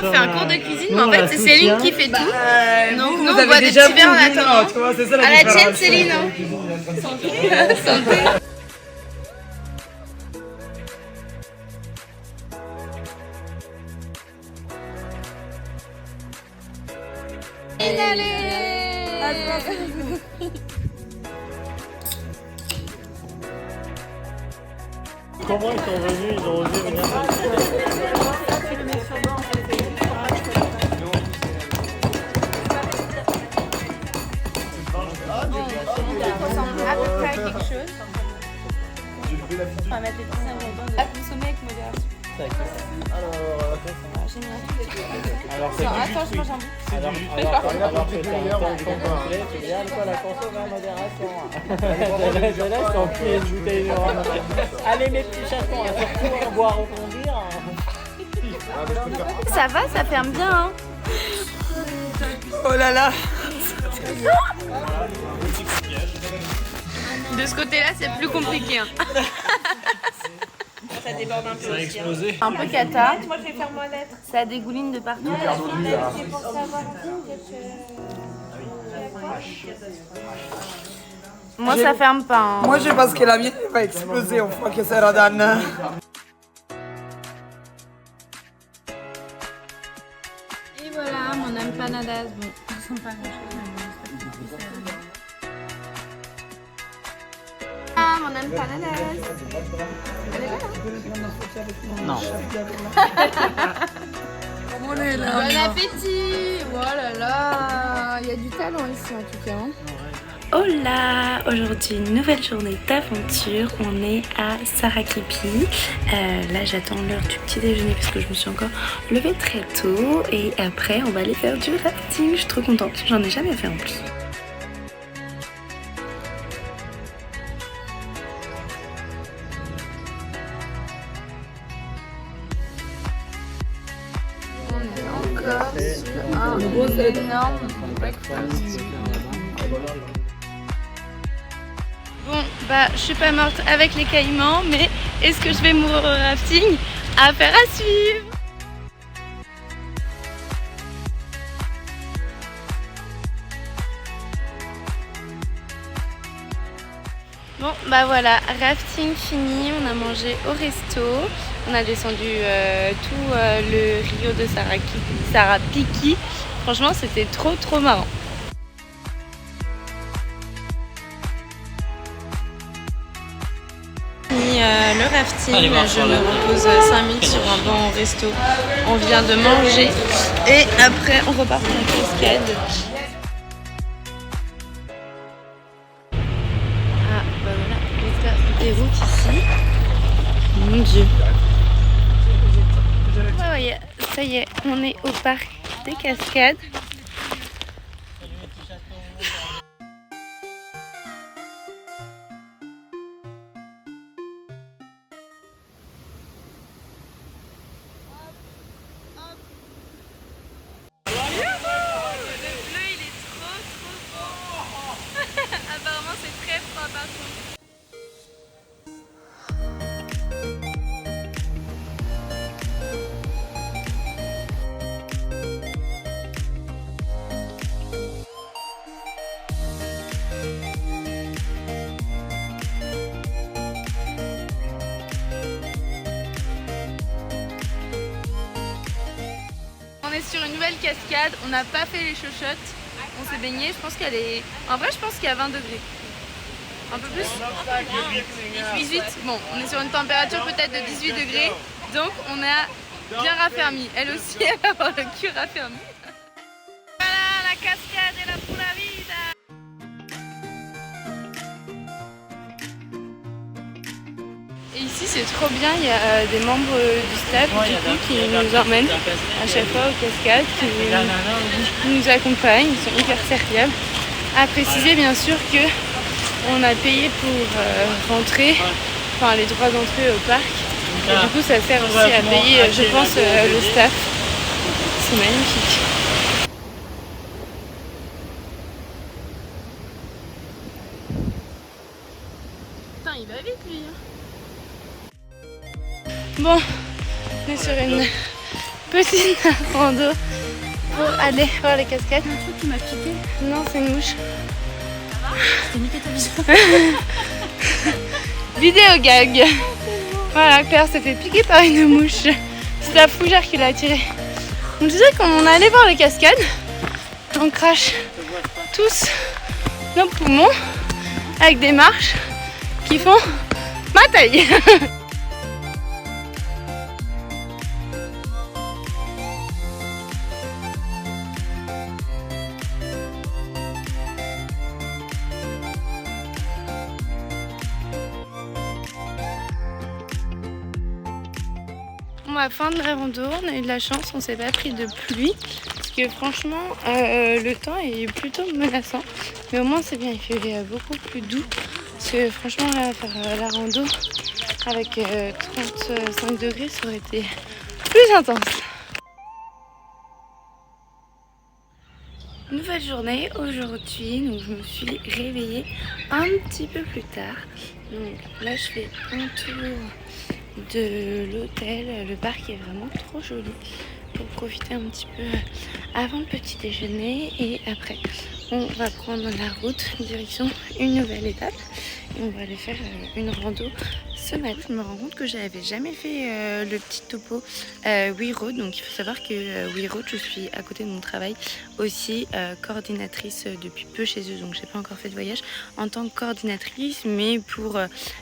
fait un cours de cuisine, mais en fait c'est Céline qui fait tout. Donc nous on boit des déjà petits verres en attendant. tu vois, c'est ça la À la différence. tienne Céline. Santé. Santé. Comment ils sont venus, ils ont osé venir. À peu près quelque chose. On va mettre les petits ingrédients à consommer avec modération. Alors, Attends, je mange un bout. alors que t'as un temps complet, tu dis, ah, quoi, la consomme en modération. Je laisse ton cul et une bouteille de rhum. Allez, mes petits chatons, surtout en boire au conduire. Ça va, ça ferme bien. Hein. Oh là là. De ce côté-là, c'est plus compliqué. Hein. Ça déborde un peu. Ça a explosé. Un peu cata. Moi, je vais faire moi lettre. Ça dégouline de partout. C'est pour savoir Moi, ça ferme pas. Hein. Moi je pense que la mienne va exploser une fois que ça redonne. Et voilà, mon empanadas. Bon, ça ressemble pas à grand chose, mais bon, ah, mon empanadas. Elle est là, hein? Non. Bon appétit! Oh là là! Il y a du talent ici en tout cas. Hein. Hola! Aujourd'hui, nouvelle journée d'aventure. On est à Sarakepi. Là, j'attends l'heure du petit déjeuner parce que je me suis encore levée très tôt. Et après, on va aller faire du rafting. Je suis trop contente. J'en ai jamais fait en plus. On est encore sur un énorme breakfast. Bon, bah, je suis pas morte avec les caïmans, mais est-ce que je vais mourir au rafting? Affaire à suivre! Bon, bah voilà, rafting fini, on a mangé au resto, on a descendu tout le rio de Sarapiquí. Franchement, c'était trop marrant. Le rafting, je me repose 5 minutes sur un banc au resto. On vient de manger et après on repart pour la cascade. Ah bah voilà, l'état des routes ici. Mon Dieu. Ouais, ça y est, on est au parc des cascades. Apparemment c'est très froid par contre. On est sur une nouvelle cascade, on n'a pas fait les chochottes, on s'est baigné, je pense qu'elle est... En vrai je pense qu'il y a 20 degrés. Un peu plus 18. Bon, on est sur une température peut-être de 18 degrés, donc on a bien raffermi. Elle aussi, elle va avoir le cul raffermi. Voilà, la cascade est la pura vida. Et ici c'est trop bien, il y a des membres du staff du coup, qui nous emmènent à chaque fois aux cascades, qui nous accompagnent, ils sont hyper serviables. À préciser bien sûr que on a payé pour rentrer, enfin les droits d'entrée au parc. Et du coup ça sert aussi à payer, je pense, le staff. C'est magnifique. Putain, il va vite lui. Bon, on est sur une petite rando pour aller voir les cascades. Un truc qui m'a piqué. Non, c'est une mouche. T'as niqué ta vision. Vidéo gag. Voilà, Claire s'est fait piquer par une mouche. C'est la fougère qui l'a attirée. On disait qu'on allait voir les cascades. On crache tous nos poumons avec des marches qui font ma taille. Bon, à la fin de la rando, on a eu de la chance, on s'est pas pris de pluie. Parce que franchement, le temps est plutôt menaçant. Mais au moins c'est bien, il fait beaucoup plus doux. Parce que franchement, là, faire la rando avec 35 degrés, ça aurait été plus intense. Nouvelle journée aujourd'hui, donc je me suis réveillée un petit peu plus tard. Donc là, je fais un tour de l'hôtel. Le parc est vraiment trop joli pour profiter un petit peu avant le petit déjeuner, et après on va prendre la route direction une nouvelle étape et on va aller faire une rando ce matin. Je me rends compte que j'avais jamais fait le petit topo We Road. Donc il faut savoir que We Road, je suis à côté de mon travail aussi coordinatrice depuis peu chez eux, donc j'ai pas encore fait de voyage en tant que coordinatrice, mais pour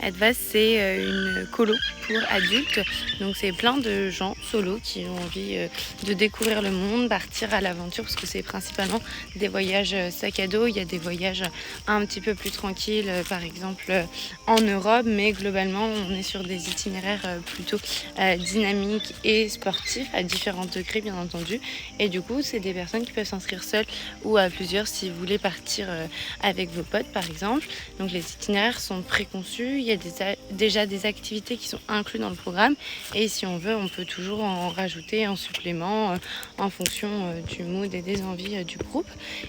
Advas, c'est une colo pour adultes, donc c'est plein de gens solo qui ont envie de découvrir le monde, partir à l'aventure, parce que c'est principalement des voyages sac à dos. Il y a des voyages un petit peu plus tranquilles, par exemple en Europe, mais globalement on est sur des itinéraires plutôt dynamiques et sportifs à différents degrés bien entendu, et du coup c'est des personnes qui peuvent s'inscrire seules ou à plusieurs si vous voulez partir avec vos potes par exemple. Donc les itinéraires sont préconçus, il y a déjà des activités qui sont incluses dans le programme, et si on veut on peut toujours en rajouter en supplément en fonction du mood et des envies du groupe.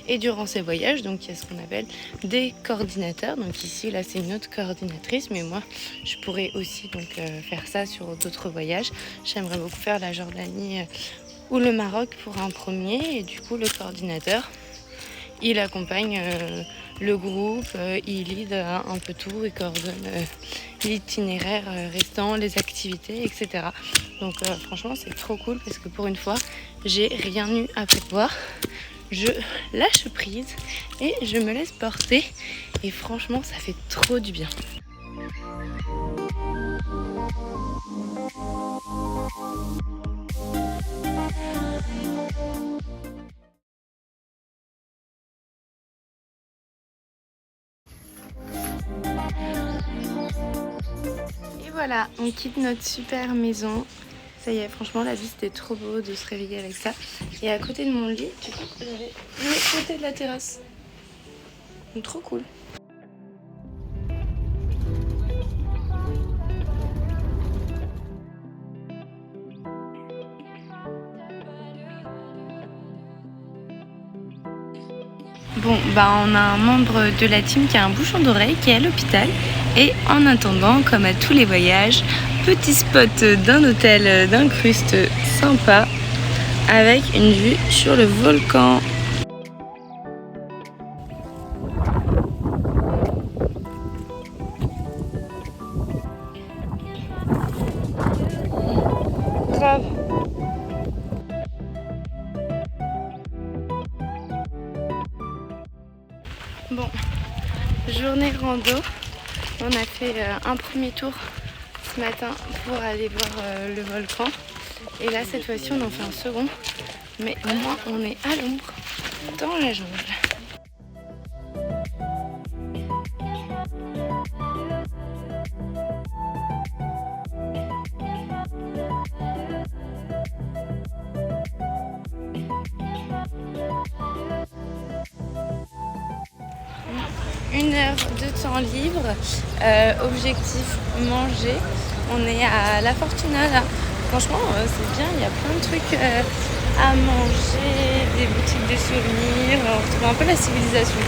Et durant ces voyages, donc il y a ce qu'on appelle des coordinateurs. Donc ici là c'est une autre coordinatrice, mais moi je pourrais aussi donc faire ça sur d'autres voyages. J'aimerais beaucoup faire la Jordanie ou le Maroc pour un premier, et du coup le coordinateur il accompagne le groupe, il lead un peu tout, il coordonne l'itinéraire restant, les activités, etc. Donc franchement c'est trop cool, parce que pour une fois j'ai rien eu à prévoir. Je lâche prise et je me laisse porter, et franchement ça fait trop du bien. Et voilà, on quitte notre super maison. Ça y est, franchement la vue c'était trop beau de se réveiller avec ça. Et à côté de mon lit, du coup, j'avais le côté de la terrasse. Donc trop cool. Bon, bah on a un membre de la team qui a un bouchon d'oreille, qui est à l'hôpital. Et en attendant, comme à tous les voyages, petit spot d'un hôtel d'incruste sympa avec une vue sur le volcan. Grave. Bon, journée rando. On a fait un premier tour ce matin pour aller voir le volcan. Et là, cette fois-ci, on en fait un second. Mais au moins, on est à l'ombre, dans la jungle. Une heure de temps libre, objectif manger. On est à La Fortuna là. Franchement c'est bien, il y a plein de trucs à manger, des boutiques de souvenirs, on retrouve un peu la civilisation.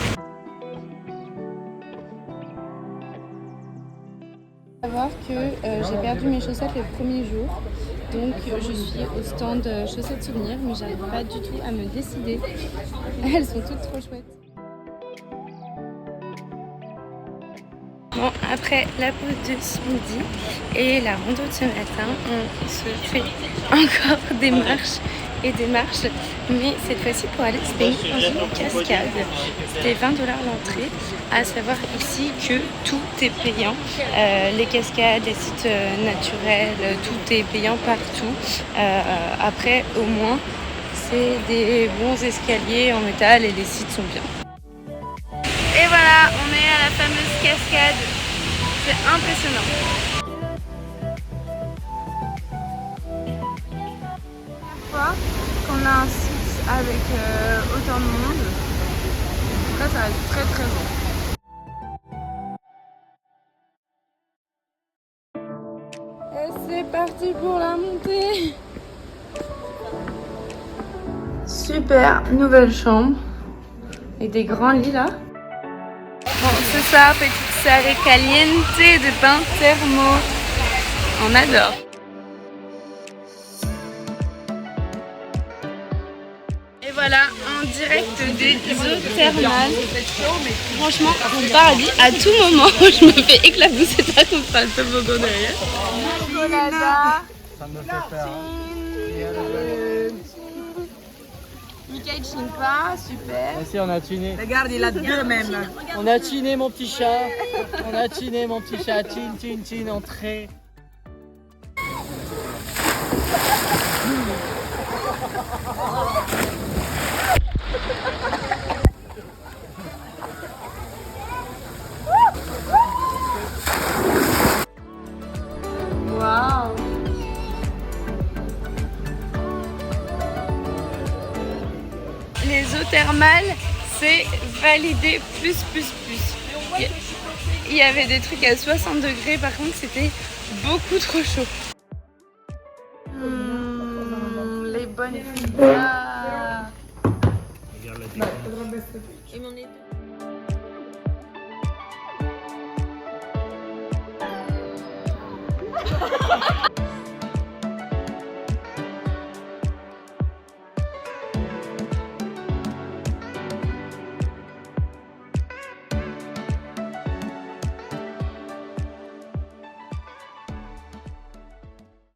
Il faut savoir que j'ai perdu mes chaussettes le premier jour. Donc je suis au stand chaussettes souvenirs, mais j'arrive pas du tout à me décider. Elles sont toutes trop chouettes. Bon, après la pause de ce midi et la rando de ce matin, on se fait encore des marches et des marches, mais cette fois-ci pour aller se baigner dans une cascade. C'était 20 $ l'entrée, à savoir ici que tout est payant. Les cascades, les sites naturels, tout est payant partout. Après, au moins, c'est des bons escaliers en métal et les sites sont bien. Et voilà, on est à la fameuse cascade. C'est impressionnant. Fois qu'on a un site avec autant de monde, là ça va être très très bon. Et c'est parti pour la montée. Super nouvelle chambre et des grands lits là. Bon, c'est ça, petite salle caliente de bain thermo. On adore. Et voilà, en direct des eaux thermales. Franchement, un paradis. À tout moment, je me fais éclabousser ta contre le toboggan derrière. Colada. Ça me fait peur. Michael chine pas, super. Merci, on a tuné. Regarde, il a deux même. On a tuné mon petit chat. On a tuné mon petit chat. Tine, tine, tine, entrée. Waouh. Les eaux thermales, c'est validé plus. Il y avait des trucs à 60 degrés, par contre c'était beaucoup trop chaud. Les bonnes pizzas. Et mon état.